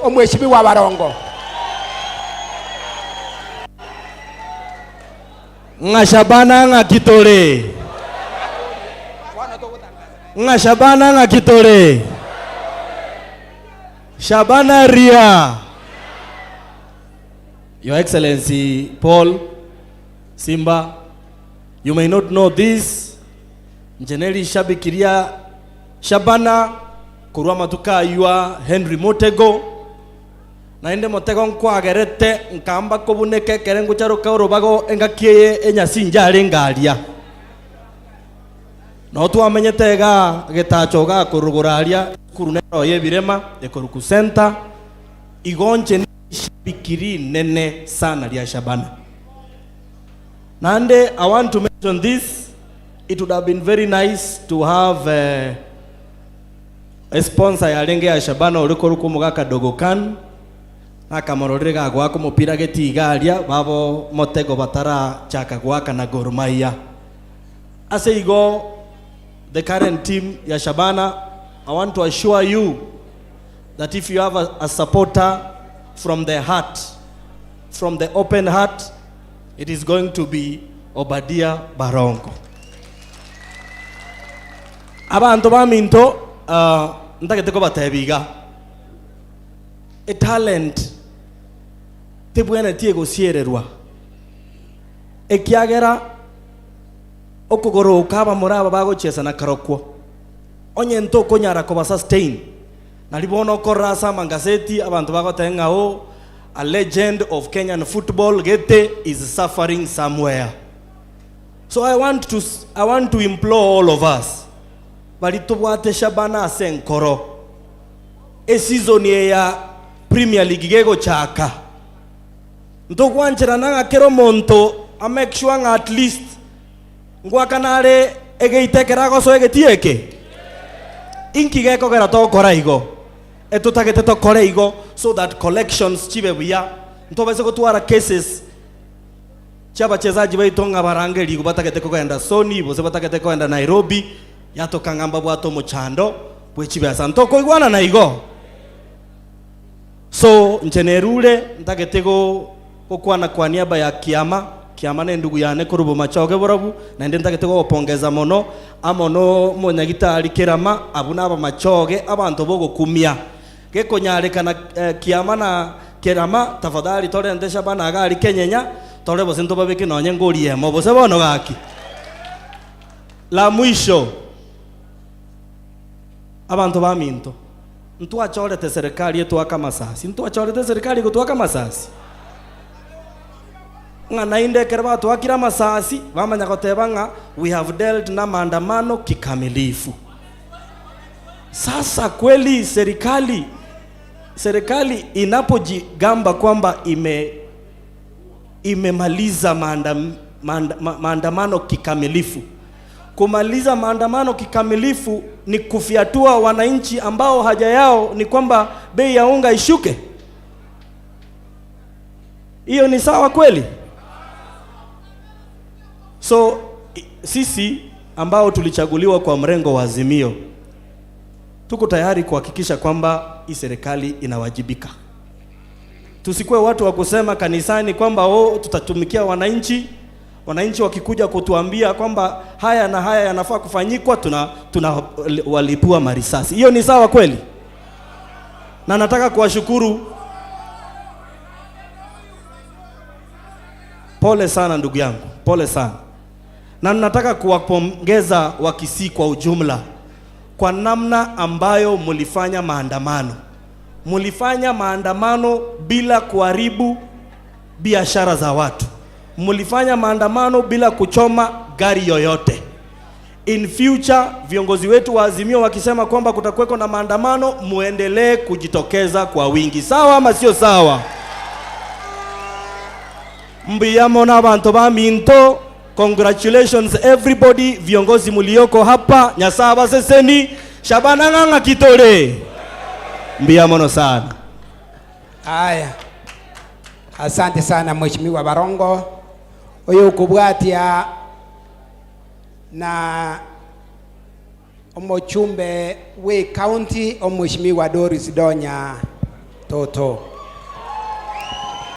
Mheshimiwa Barongo. Shabana ngakitole. Shabana ngakitole. Shabana ria. Your Excellency Paul Simba, you may not know this. Njeneli shabikiria Shabana kurwa matuka yua Henry Motego na ende Motego nkwagerete nkamba kobuneke kerengo charo kaurobago engakiye enyasinjare ngaria no twamenyetega getachoga kuruguraria kurunero yebirema ekoruku center igonche shabikiri nene sana lia Shabana. Nande, I want to mention this. It would have been very nice to have a sponsor ya lenge ya Shabana uliko ruko mugaka dogokan na kamarorega gwako mupira geti igaria babo Motego batara chaka gwaka na Gor Mahia. As you go, the current team ya Shabana, I want to assure you that if you have a supporter from the heart, from the open heart, it is going to be Obadiah Barongo. Abantu baminto ndaketeko batebiga a talent tebwene tiego siererwa ekiagera okugoro ukaba muraba bago chesa na karokwo onye nto konyara ko sustain nalibono korasa mangaseti abantu bago tengao a legend of Kenyan football Gete is suffering somewhere. So I want to implore all of us bali tubwate Shabana asenkoro e season ya Premier League gego chaka ntokwanchira nanga kero monto a make sure at least ngwakanare egeitekerago so egetieke inki geko gera to koraigo etutagete to koraigo so that collections chibe buya ntobese gutwara cases chabachezaji baitonga barangeri kubatagete ko kwenda Sony bose batagete ko kwenda Nairobi yatoka ngamba bwato muchando bwechibe santo ko igwana na igo. So nchenerule ntagetego kokwana kwa niaba ya kiama ne ndugu yane ko Bomachoge Borabu na ndi ntagetego opongeza mono amono monyagitari kerama abuna Bomachoge abantu bogo kumia gekonyarikana kiama na kerama tafadhali tore ndesha bana gari kenyenya tore bose nto babeke nonye ngori yemo bose bono gaki. La mwisho abantu baminto ntwachorete serikali yetu akamasasi ntwachorete serikali gutwaka masasi ngana inde kerba twakira masasi bamanya gotebanga we have dealt na maandamano kikamilifu. Sasa kweli serikali inapojigamba kwamba imemaliza maandamano kikamilifu. Kumaliza maandamano kikamilifu ni kufiatua wananchi ambao haja yao ni kwamba bei ya unga ishuke. Hiyo ni sawa kweli? So sisi ambao tulichaguliwa kwa mrengo wa Azimio tuko tayari kuhakikisha kwamba hii serikali inawajibika. Tusikue watu wa kusema kanisani kwamba tutatumikia wananchi wakikuja kutuambia kwamba haya na haya yanafaa kufanyikwa tunawalipua marisasi. Hiyo ni sawa kweli? Na nataka kuwashukuru. Pole sana ndugu yangu, pole sana. Na nataka kuwapongeza Wakisii kwa ujumla kwa namna ambayo mulifanya maandamano. Mulifanya maandamano bila kuharibu biashara za watu. Mulifanya maandamano bila kuchoma gari yoyote. In future viongozi wetu wa Azimio wakisema kwamba kutakuweko na maandamano, muendelee kujitokeza kwa wingi. Sawa ama sio sawa? Mbiyamo na abantu baminto, congratulations everybody, viongozi mulioko hapa, nyasaba seseni, Shabana nganga kitore. Mbiyamo sana. Aya. Asante sana Mheshimiwa Barongo. Oyo kubwatia na omochumbe we county Mheshimiwa Doris Donya toto